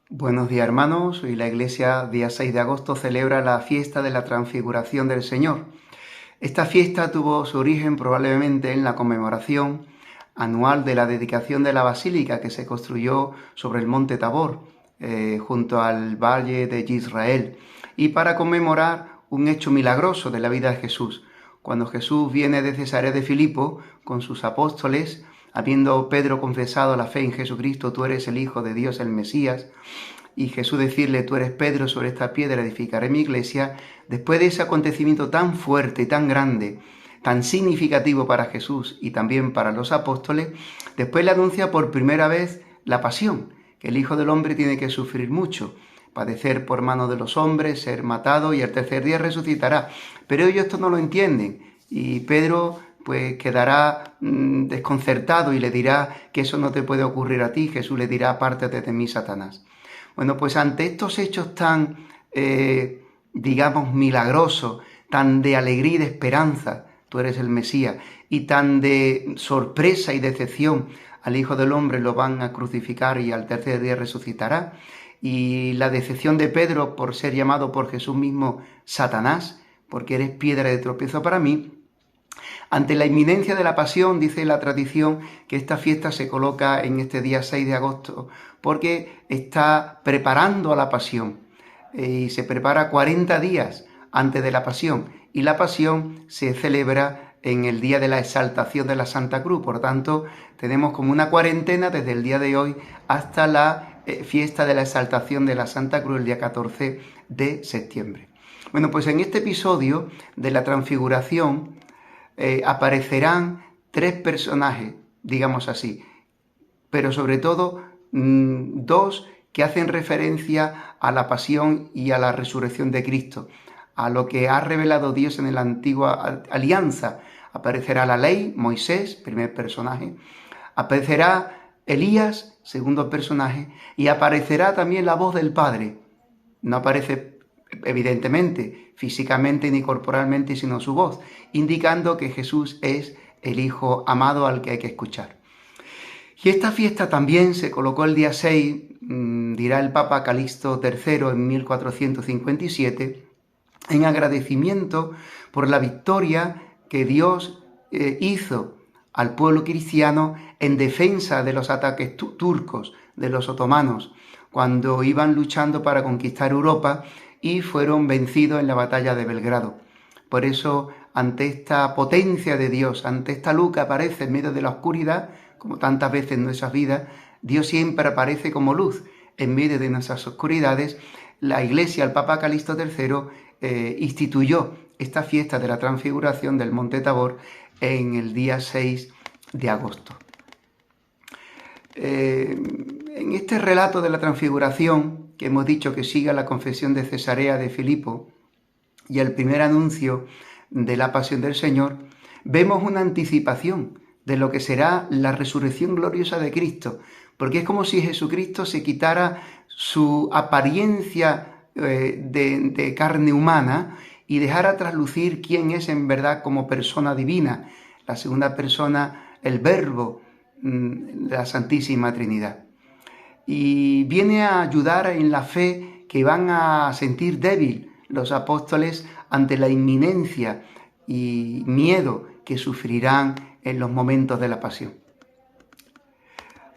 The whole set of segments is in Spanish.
Buenos días, hermanos. Hoy la Iglesia, día 6 de agosto, celebra la fiesta de la Transfiguración del Señor. Esta fiesta tuvo su origen probablemente en la conmemoración anual de la dedicación de la basílica que se construyó sobre el monte Tabor, junto al valle de Israel, y para conmemorar un hecho milagroso de la vida de Jesús. Cuando Jesús viene de Cesarea de Filipo con sus apóstoles, habiendo Pedro confesado la fe en Jesucristo, tú eres el Hijo de Dios, el Mesías, y Jesús decirle, tú eres Pedro, sobre esta piedra edificaré mi iglesia. Después de ese acontecimiento tan fuerte, tan grande, tan significativo para Jesús y también para los apóstoles, después le anuncia por primera vez la pasión, que el Hijo del Hombre tiene que sufrir mucho, padecer por mano de los hombres, ser matado y al tercer día resucitará. Pero ellos esto no lo entienden y Pedro pues quedará desconcertado y le dirá que eso no te puede ocurrir a ti. Jesús le dirá, apártate de mí, Satanás. Bueno, pues ante estos hechos tan, digamos, milagrosos, tan de alegría y de esperanza, tú eres el Mesías, y tan de sorpresa y decepción, al Hijo del Hombre lo van a crucificar y al tercer día resucitará, y la decepción de Pedro por ser llamado por Jesús mismo Satanás, porque eres piedra de tropiezo para mí. Ante la inminencia de la pasión, dice la tradición que esta fiesta se coloca en este día 6 de agosto porque está preparando a la pasión y se prepara 40 días antes de la pasión y la pasión se celebra en el día de la exaltación de la Santa Cruz. Por tanto, tenemos como una cuarentena desde el día de hoy hasta la fiesta de la exaltación de la Santa Cruz el día 14 de septiembre. Bueno, pues en este episodio de la Transfiguración aparecerán tres personajes, digamos así, pero sobre todo dos que hacen referencia a la pasión y a la resurrección de Cristo, a lo que ha revelado Dios en la antigua alianza. Aparecerá la ley, Moisés, primer personaje, aparecerá Elías, segundo personaje, y aparecerá también la voz del Padre. No aparece evidentemente, físicamente ni corporalmente, sino su voz, indicando que Jesús es el Hijo amado al que hay que escuchar. Y esta fiesta también se colocó el día 6, dirá el Papa Calixto III en 1457, en agradecimiento por la victoria que Dios hizo al pueblo cristiano en defensa de los ataques turcos, de los otomanos, cuando iban luchando para conquistar Europa y fueron vencidos en la batalla de Belgrado. Por eso, ante esta potencia de Dios, ante esta luz que aparece en medio de la oscuridad, como tantas veces en nuestras vidas, Dios siempre aparece como luz en medio de nuestras oscuridades. La Iglesia, el Papa Calixto III, instituyó esta fiesta de la Transfiguración del Monte Tabor en el día 6 de agosto. En este relato de la Transfiguración, que hemos dicho que sigue la confesión de Cesarea de Filipo y el primer anuncio de la pasión del Señor, vemos una anticipación de lo que será la resurrección gloriosa de Cristo, porque es como si Jesucristo se quitara su apariencia de carne humana y dejara traslucir quién es en verdad como persona divina, la segunda persona, el Verbo de la Santísima Trinidad. Y viene a ayudar en la fe que van a sentir débil los apóstoles ante la inminencia y miedo que sufrirán en los momentos de la pasión.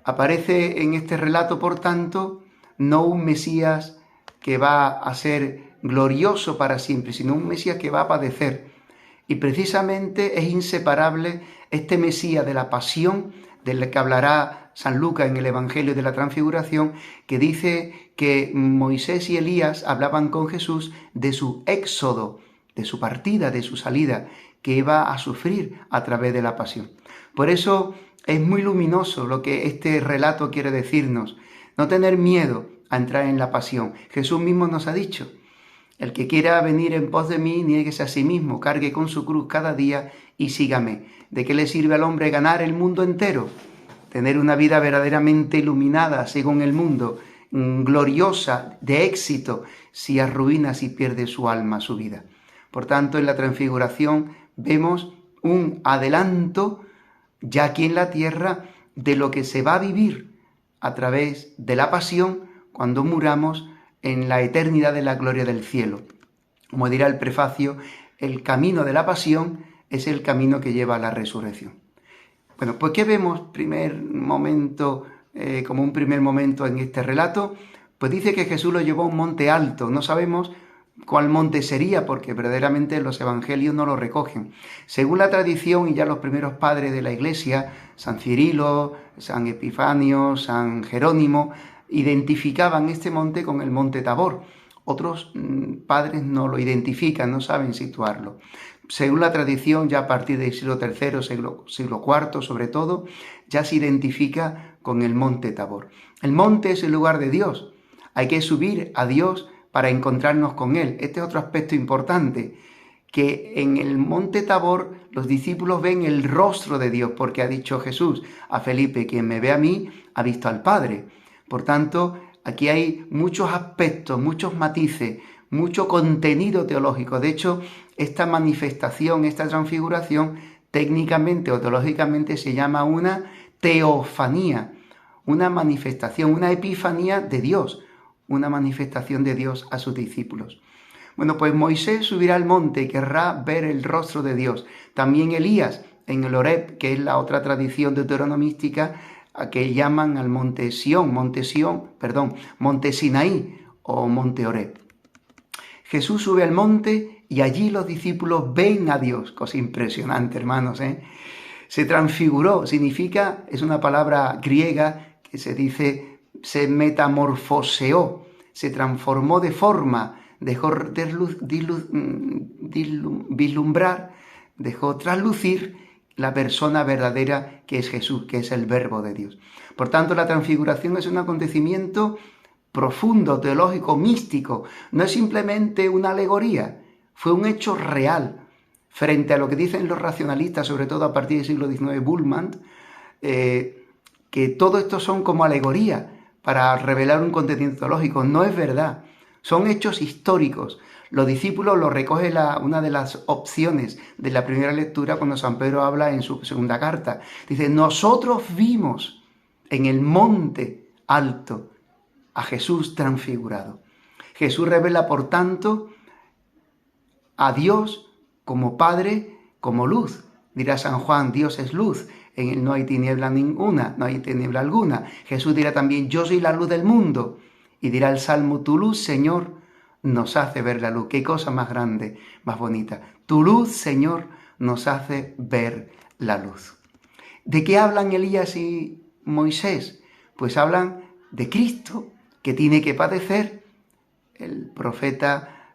Aparece en este relato, por tanto, no un Mesías que va a ser glorioso para siempre, sino un Mesías que va a padecer. Y precisamente es inseparable este Mesías de la pasión, del que hablará San Lucas en el Evangelio de la Transfiguración, que dice que Moisés y Elías hablaban con Jesús de su éxodo, de su partida, de su salida, que iba a sufrir a través de la pasión. Por eso es muy luminoso lo que este relato quiere decirnos, no tener miedo a entrar en la pasión. Jesús mismo nos ha dicho, el que quiera venir en pos de mí, niéguese a sí mismo, cargue con su cruz cada día y sígame. ¿De qué le sirve al hombre ganar el mundo entero? Tener una vida verdaderamente iluminada según el mundo, gloriosa, de éxito, si arruina, si pierde su alma, su vida. Por tanto, en la Transfiguración vemos un adelanto ya aquí en la tierra de lo que se va a vivir a través de la pasión cuando muramos, en la eternidad de la gloria del cielo. Como dirá el prefacio, el camino de la pasión es el camino que lleva a la resurrección. Bueno, pues ¿qué vemos como un primer momento en este relato? Pues dice que Jesús lo llevó a un monte alto. No sabemos cuál monte sería, porque verdaderamente los evangelios no lo recogen. Según la tradición y ya los primeros padres de la Iglesia, San Cirilo, San Epifanio, San Jerónimo, identificaban este monte con el monte Tabor. Otros padres no lo identifican, no saben situarlo. Según la tradición, ya a partir del siglo III, siglo IV sobre todo, ya se identifica con el monte Tabor. El monte es el lugar de Dios. Hay que subir a Dios para encontrarnos con Él. Este es otro aspecto importante, que en el monte Tabor los discípulos ven el rostro de Dios, porque ha dicho Jesús a Felipe: quien me ve a mí, ha visto al Padre. Por tanto, aquí hay muchos aspectos, muchos matices, mucho contenido teológico. De hecho, esta manifestación, esta transfiguración, técnicamente o teológicamente se llama una teofanía, una manifestación, una epifanía de Dios, una manifestación de Dios a sus discípulos. Bueno, pues Moisés subirá al monte y querrá ver el rostro de Dios. También Elías en el Horeb, que es la otra tradición deuteronomística, a que llaman al monte Sinaí o monte Horeb. Jesús sube al monte y allí los discípulos ven a Dios. Cosa impresionante, hermanos, Se transfiguró, es una palabra griega que se dice, se metamorfoseó, se transformó de forma, dejó vislumbrar, dejó traslucir la persona verdadera que es Jesús, que es el Verbo de Dios. Por tanto, la transfiguración es un acontecimiento profundo, teológico, místico. No es simplemente una alegoría, fue un hecho real. Frente a lo que dicen los racionalistas, sobre todo a partir del siglo XIX, Bultmann, que todo esto son como alegoría para revelar un contenido teológico. No es verdad, son hechos históricos. Los discípulos lo recoge una de las opciones de la primera lectura cuando San Pedro habla en su segunda carta. Dice: nosotros vimos en el monte alto a Jesús transfigurado. Jesús revela, por tanto, a Dios como Padre, como luz. Dirá San Juan: Dios es luz, en Él no hay tiniebla ninguna, no hay tiniebla alguna. Jesús dirá también: yo soy la luz del mundo. Y dirá el Salmo: tu luz, Señor, nos hace ver la luz. Qué cosa más grande, más bonita. Tu luz, Señor, nos hace ver la luz. ¿De qué hablan Elías y Moisés? Pues hablan de Cristo, que tiene que padecer. El profeta,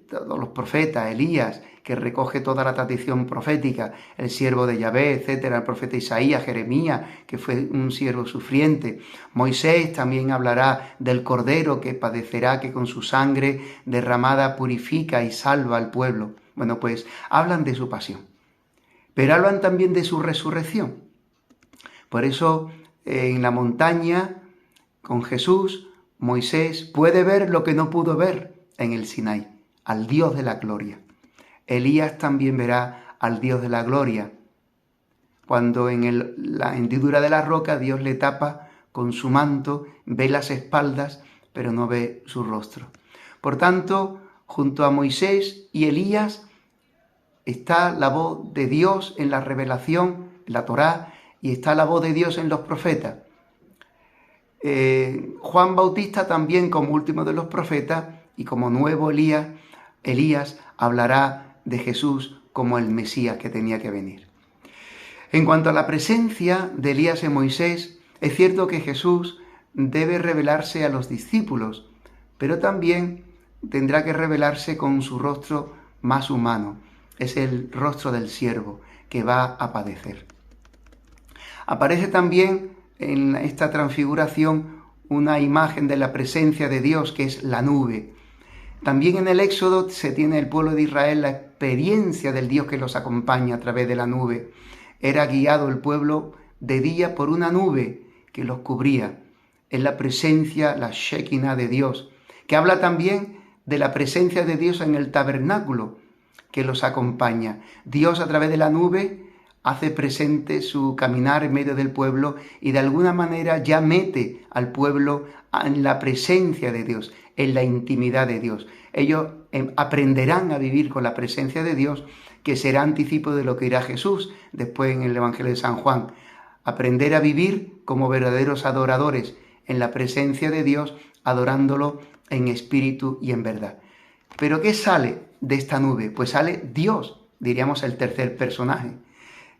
todos los profetas, Elías, que recoge toda la tradición profética, el siervo de Yahvé, etcétera, el profeta Isaías, Jeremías, que fue un siervo sufriente. Moisés también hablará del Cordero que padecerá, que con su sangre derramada purifica y salva al pueblo. Bueno, pues hablan de su pasión, pero hablan también de su resurrección. Por eso, en la montaña, con Jesús, Moisés puede ver lo que no pudo ver en el Sinaí, al Dios de la gloria. Elías también verá al Dios de la gloria, cuando en la hendidura de la roca Dios le tapa con su manto, ve las espaldas, pero no ve su rostro. Por tanto, junto a Moisés y Elías está la voz de Dios en la revelación, en la Torá, y está la voz de Dios en los profetas. Juan Bautista también, como último de los profetas y como nuevo Elías, hablará de Jesús como el Mesías que tenía que venir. En cuanto a la presencia de Elías y Moisés, es cierto que Jesús debe revelarse a los discípulos, pero también tendrá que revelarse con su rostro más humano. Es el rostro del siervo que va a padecer. Aparece también en esta transfiguración una imagen de la presencia de Dios, que es la nube. También en el Éxodo se tiene el pueblo de Israel la experiencia del Dios que los acompaña a través de la nube. Era guiado el pueblo de día por una nube que los cubría. Es la presencia, la Shekinah de Dios, que habla también de la presencia de Dios en el tabernáculo que los acompaña. Dios, a través de la nube, hace presente su caminar en medio del pueblo y de alguna manera ya mete al pueblo en la presencia de Dios, en la intimidad de Dios. Ellos aprenderán a vivir con la presencia de Dios, que será anticipo de lo que dirá Jesús después en el Evangelio de San Juan. Aprender a vivir como verdaderos adoradores en la presencia de Dios, adorándolo en espíritu y en verdad. ¿Pero qué sale de esta nube? Pues sale Dios, diríamos el tercer personaje.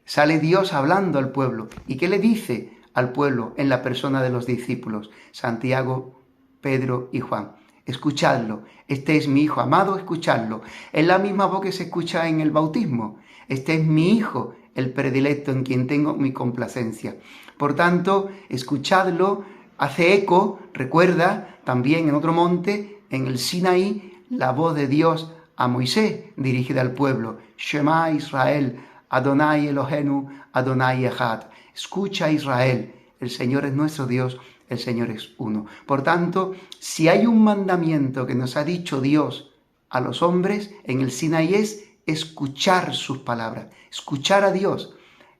Sale Dios hablando al pueblo. ¿Y qué le dice al pueblo en la persona de los discípulos? Santiago, Pedro y Juan. Escuchadlo. Este es mi Hijo amado, escuchadlo. Es la misma voz que se escucha en el bautismo. Este es mi Hijo, el predilecto, en quien tengo mi complacencia. Por tanto, escuchadlo. Hace eco, recuerda, también en otro monte, en el Sinaí, la voz de Dios a Moisés, dirigida al pueblo. Shema Israel, Adonai Elohenu, Adonai Echad. Escucha Israel, el Señor es nuestro Dios, el Señor es uno. Por tanto, si hay un mandamiento que nos ha dicho Dios a los hombres en el Sinaí, es escuchar sus palabras, escuchar a Dios.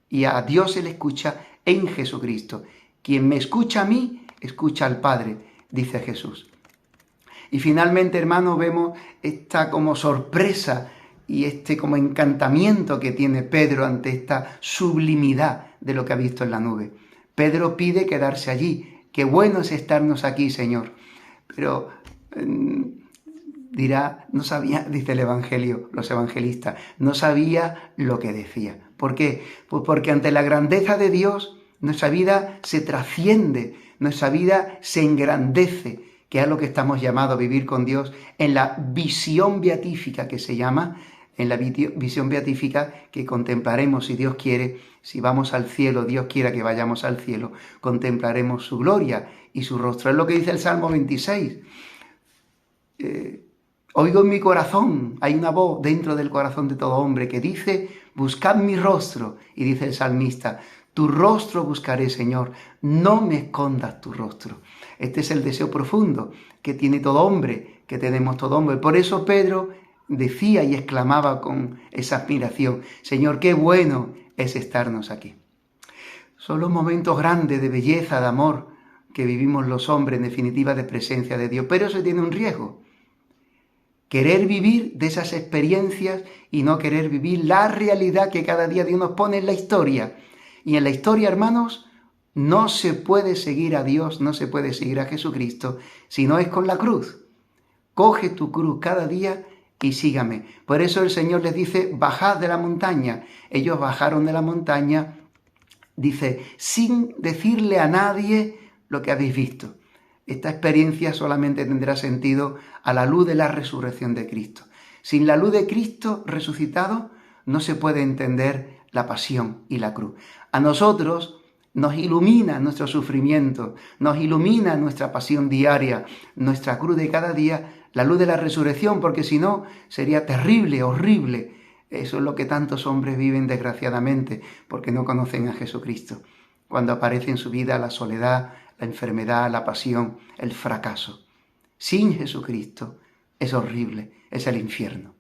Y a Dios se le escucha en Jesucristo. Quien me escucha a mí, escucha al Padre, dice Jesús. Y finalmente, hermanos, vemos esta como sorpresa y este como encantamiento que tiene Pedro ante esta sublimidad de lo que ha visto en la nube. Pedro pide quedarse allí. Qué bueno es estarnos aquí, Señor. Pero dirá, no sabía, dice el Evangelio, los evangelistas, no sabía lo que decía. ¿Por qué? Pues porque ante la grandeza de Dios, nuestra vida se trasciende, nuestra vida se engrandece, que es lo que estamos llamados a vivir con Dios en la visión beatífica que se llama, en la visión beatífica que contemplaremos, si Dios quiere, si vamos al cielo, Dios quiera que vayamos al cielo, contemplaremos su gloria y su rostro. Es lo que dice el Salmo 26. Oigo en mi corazón, hay una voz dentro del corazón de todo hombre que dice, buscad mi rostro, y dice el salmista, tu rostro buscaré, Señor, no me escondas tu rostro. Este es el deseo profundo que tiene todo hombre, que tenemos todo hombre. Por eso Pedro decía y exclamaba con esa admiración, Señor, qué bueno es estarnos aquí. Son los momentos grandes de belleza, de amor, que vivimos los hombres, en definitiva, de presencia de Dios. Pero eso tiene un riesgo. Querer vivir de esas experiencias y no querer vivir la realidad que cada día Dios nos pone en la historia. Y en la historia, hermanos, no se puede seguir a Dios, no se puede seguir a Jesucristo, si no es con la cruz. Coge tu cruz cada día y sígame. Por eso el Señor les dice, bajad de la montaña. Ellos bajaron de la montaña, dice, sin decirle a nadie lo que habéis visto. Esta experiencia solamente tendrá sentido a la luz de la resurrección de Cristo. Sin la luz de Cristo resucitado no se puede entender la pasión y la cruz. A nosotros nos ilumina nuestro sufrimiento, nos ilumina nuestra pasión diaria, nuestra cruz de cada día, la luz de la resurrección, porque si no sería terrible, horrible. Eso es lo que tantos hombres viven desgraciadamente, porque no conocen a Jesucristo. Cuando aparece en su vida la soledad, la enfermedad, la pasión, el fracaso. Sin Jesucristo es horrible, es el infierno.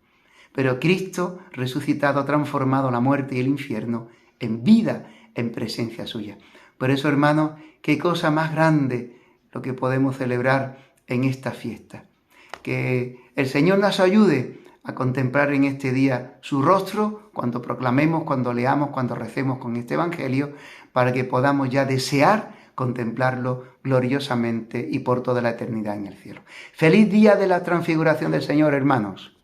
Pero Cristo, resucitado, ha transformado la muerte y el infierno en vida, en presencia suya. Por eso, hermanos, qué cosa más grande lo que podemos celebrar en esta fiesta. Que el Señor nos ayude a contemplar en este día su rostro, cuando proclamemos, cuando leamos, cuando recemos con este Evangelio, para que podamos ya desear contemplarlo gloriosamente y por toda la eternidad en el cielo. ¡Feliz día de la transfiguración del Señor, hermanos!